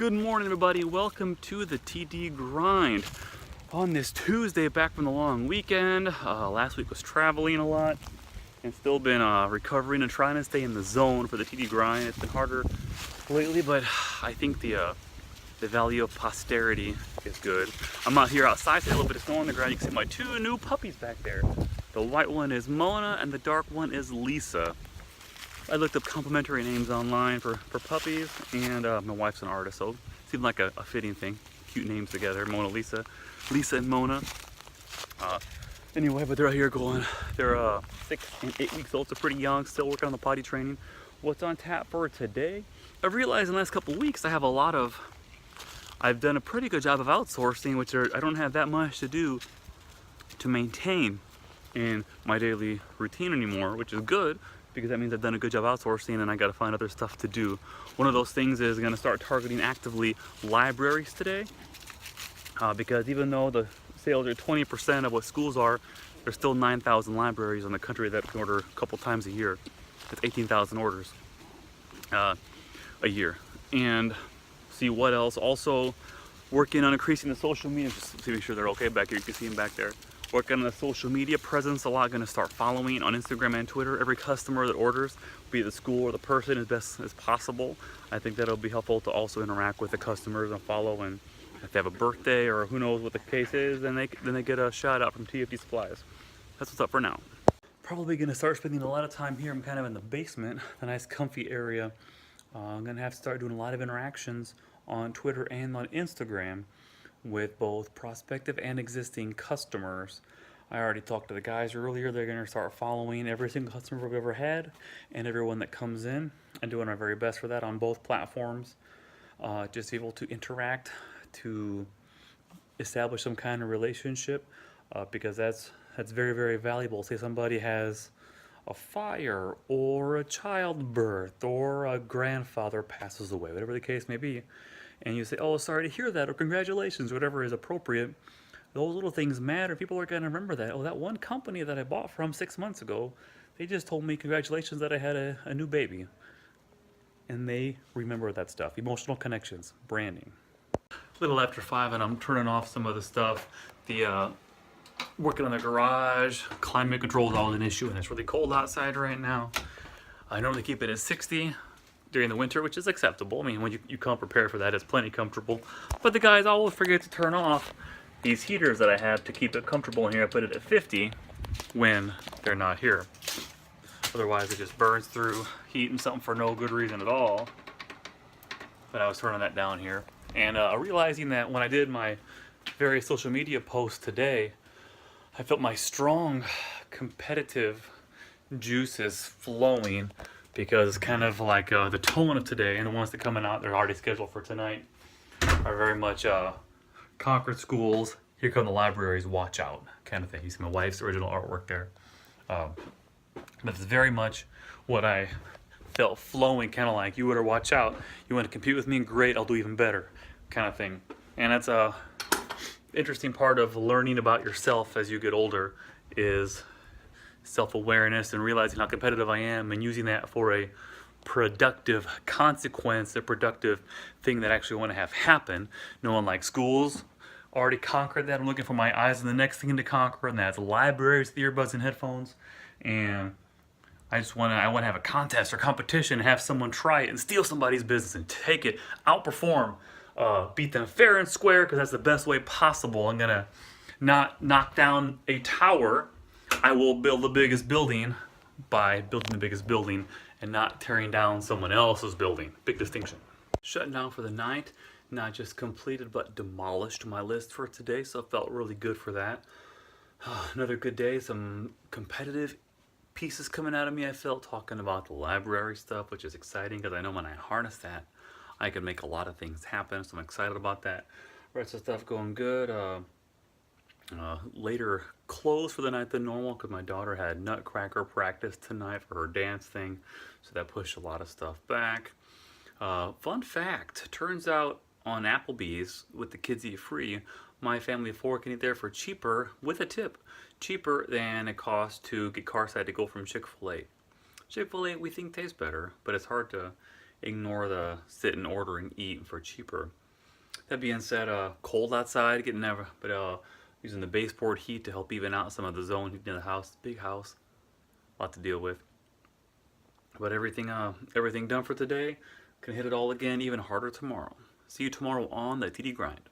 Good morning, everybody. Welcome to the TD Grind. On this Tuesday, back from the long weekend. Last week was traveling a lot and still been recovering and trying to stay in the zone for the TD Grind. It's been harder lately, but I think the value of posterity is good. I'm out here outside, a little bit of snow on the ground. You can see my two new puppies back there. The white one is Mona and the dark one is Lisa. I looked up complimentary names online for puppies, and my wife's an artist, so it seemed like a fitting thing. Cute names together, Mona Lisa, Lisa and Mona. Anyway, but they're out here going, they're 6 and 8 weeks old, so pretty young, still working on the potty training. What's on tap for today? I've realized in the last couple of weeks I've done a pretty good job of outsourcing, which I don't have that much to do to maintain in my daily routine anymore, which is good, because that means I've done a good job outsourcing and I got to find other stuff to do. One of those things is going to start targeting actively libraries today, because even though the sales are 20% of what schools are, there's still 9,000 libraries in the country that can order a couple times a year. That's 18,000 orders a year. And see what else. Also working on increasing the social media, just to make sure they're okay back here. You can see them back there. Working on the social media presence a lot. Going to start following on Instagram and Twitter every customer that orders, be it the school or the person, as best as possible. I think that'll be helpful to also interact with the customers and follow. And if they have a birthday or who knows what the case is, then they get a shout out from TFD Supplies. That's what's up for now. Probably going to start spending a lot of time here. I'm kind of in the basement, the nice comfy area. I'm going to have to start doing a lot of interactions on Twitter and on Instagram with both prospective and existing customers. I already talked to the guys earlier. They're going to start following every single customer we've ever had and everyone that comes in, and doing our very best for that on both platforms. Just able to interact, to establish some kind of relationship, because that's very, very valuable. Say somebody has a fire or a childbirth or a grandfather passes away, whatever the case may be, and you say, oh, sorry to hear that, or congratulations, whatever is appropriate. Those little things matter. People are going to remember that. Oh, that one company that I bought from 6 months ago, they just told me congratulations that I had a new baby. And they remember that stuff. Emotional connections, branding. A little after 5 and I'm turning off some of the stuff. Working on the garage, climate control is always an issue, and it's really cold outside right now. I normally keep it at 60 during the winter, which is acceptable. I mean, when you come prepared for that, it's plenty comfortable. But the guys always forget to turn off these heaters that I have to keep it comfortable in here. I put it at 50 when they're not here. Otherwise, it just burns through, heating something for no good reason at all. But I was turning that down here. And realizing that when I did my various social media posts today, I felt my strong competitive juices flowing, because kind of like the tone of today and the ones that are coming out, they're already scheduled for tonight, are very much Concord schools, here come the libraries, watch out kind of thing. You see my wife's original artwork there. But it's very much what I felt flowing, kind of like, you better watch out. You want to compete with me? Great, I'll do even better kind of thing. And that's a interesting part of learning about yourself as you get older, is self-awareness and realizing how competitive I am and using that for a productive consequence, a productive thing that I actually want to have happen. No one like schools already conquered that. I'm looking for my eyes on the next thing to conquer, and that's libraries, the earbuds and headphones. And I want to have a contest or competition and have someone try it and steal somebody's business and take it, outperform, beat them fair and square, because that's the best way possible. I'm gonna not knock down a tower. I will build the biggest building by building the biggest building and not tearing down someone else's building. Big distinction. Shutting down for the night, not just completed but demolished my list for today, so it felt really good for that. Another good day, some competitive pieces coming out of me, I felt, talking about the library stuff, which is exciting, because I know when I harness that, I can make a lot of things happen, so I'm excited about that. Rest of the stuff going good. Later closed for the night than normal, because my daughter had nutcracker practice tonight for her dance thing, so that pushed a lot of stuff back. Fun fact, turns out on Applebee's, with the Kids Eat Free, my family of 4 can eat there for cheaper, with a tip, cheaper than it costs to get carside to go from Chick-fil-A. Chick-fil-A we think tastes better, but it's hard to ignore the sit and order and eat for cheaper. That being said, cold outside, getting never, but using the baseboard heat to help even out some of the zone heat in the house. Big house, a lot to deal with. But everything done for today. Can hit it all again, even harder tomorrow. See you tomorrow on the TD Grind.